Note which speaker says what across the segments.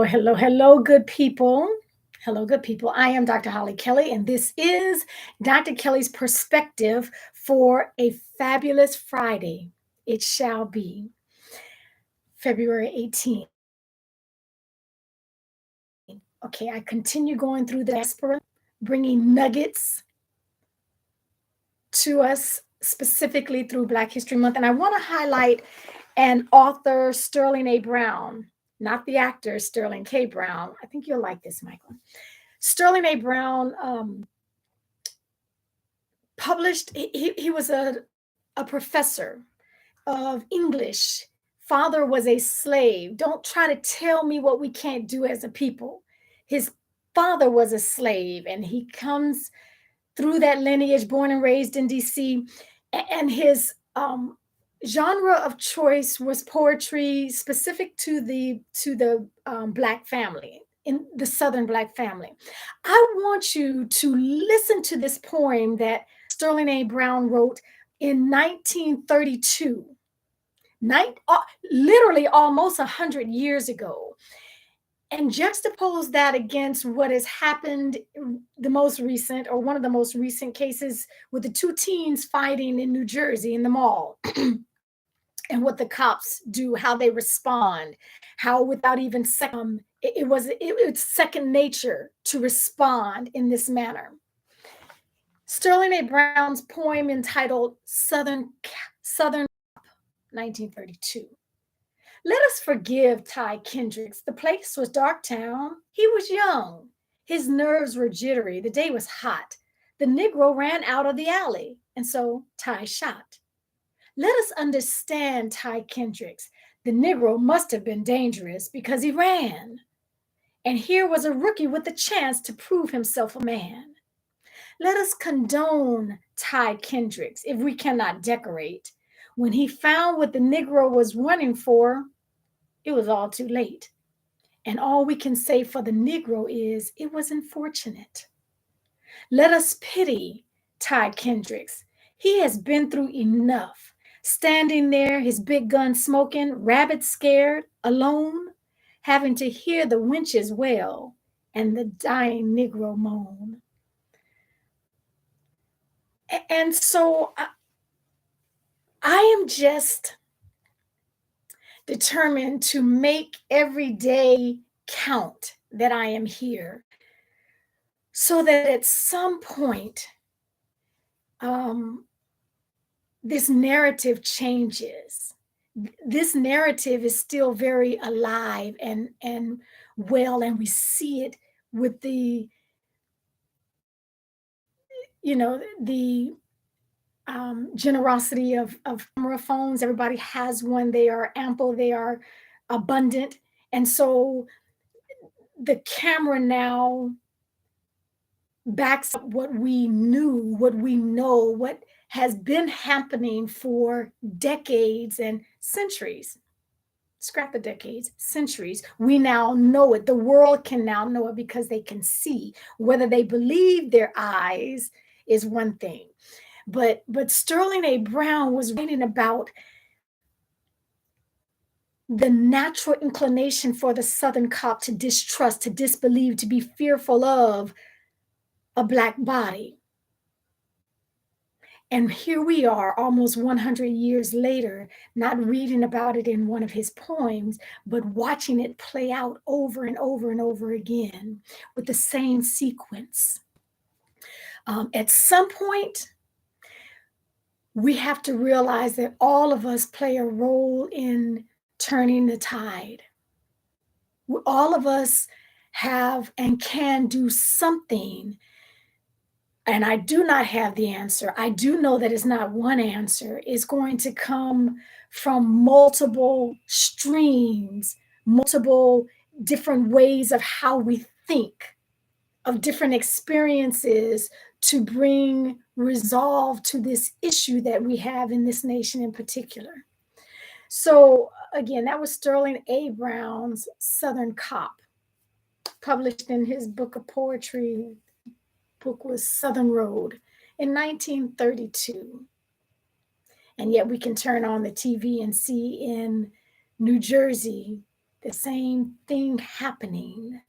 Speaker 1: Hello, hello, good people. Hello, good people. I am Dr. Hollie Kelly, and this is Dr. Kelly's perspective for a fabulous Friday. It shall be February 18th. Okay, I continue going through the diaspora, bringing nuggets to us specifically through Black History Month. And I want to highlight an author, Sterling A. Brown, not the actor, Sterling K. Brown. I think you'll like this, Michael. Sterling A. Brown published, he was a professor of English. Father was a slave. Don't try to tell me what we can't do as a people. His father was a slave, and he comes through that lineage, born and raised in DC. And his genre of choice was poetry specific to the Black family, in the Southern Black family. I want you to listen to this poem that Sterling A. Brown wrote in 1932, literally almost 100 years ago, and juxtapose that against what has happened, the most recent, or one of the most recent cases, with the two teens fighting in New Jersey in the mall. And what the cops do, how they respond, how without even it's second nature to respond in this manner. Sterling A. Brown's poem entitled Southern 1932. Let us forgive Ty Kendricks. The place was Darktown. He was young. His nerves were jittery. The day was hot. The Negro ran out of the alley, and so Ty shot. Let us understand Ty Kendricks. The Negro must have been dangerous because he ran. And here was a rookie with a chance to prove himself a man. Let us condone Ty Kendricks if we cannot decorate. When he found what the Negro was running for, it was all too late. And all we can say for the Negro is it was unfortunate. Let us pity Ty Kendricks. He has been through enough. Standing there, his big gun smoking, rabbit scared, alone, having to hear the winches wail and the dying Negro moan. And so I am just determined to make every day count that I am here, so that at some point, this narrative changes. This narrative is still very alive and well, and we see it with the generosity of camera phones. Everybody has one. They are ample, they are abundant. And so the camera now backs up what we knew, what we know, what has been happening for decades and centuries. Scrap the decades, centuries. We now know it. The world can now know it because they can see. Whether they believe their eyes is one thing. But Sterling A. Brown was writing about the natural inclination for the Southern cop to distrust, to disbelieve, to be fearful of a Black body. And here we are, almost 100 years later, not reading about it in one of his poems, but watching it play out over and over and over again with the same sequence. At some point, we have to realize that all of us play a role in turning the tide. All of us have and can do something. And I do not have the answer. I do know that it's not one answer. It's going to come from multiple streams, multiple different ways of how we think, of different experiences to bring resolve to this issue that we have in this nation in particular. So again, that was Sterling A. Brown's Southern Cop, published in his book of poetry. Book was Southern Road in 1932. And yet we can turn on the TV and see in New Jersey the same thing happening.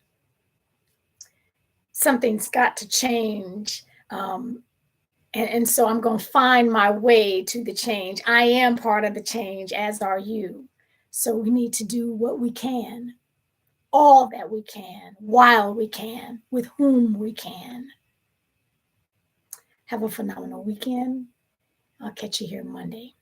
Speaker 1: Something's got to change. And so I'm going to find my way to the change. I am part of the change, as are you. So we need to do what we can, all that we can, while we can, with whom we can. Have a phenomenal weekend. I'll catch you here Monday.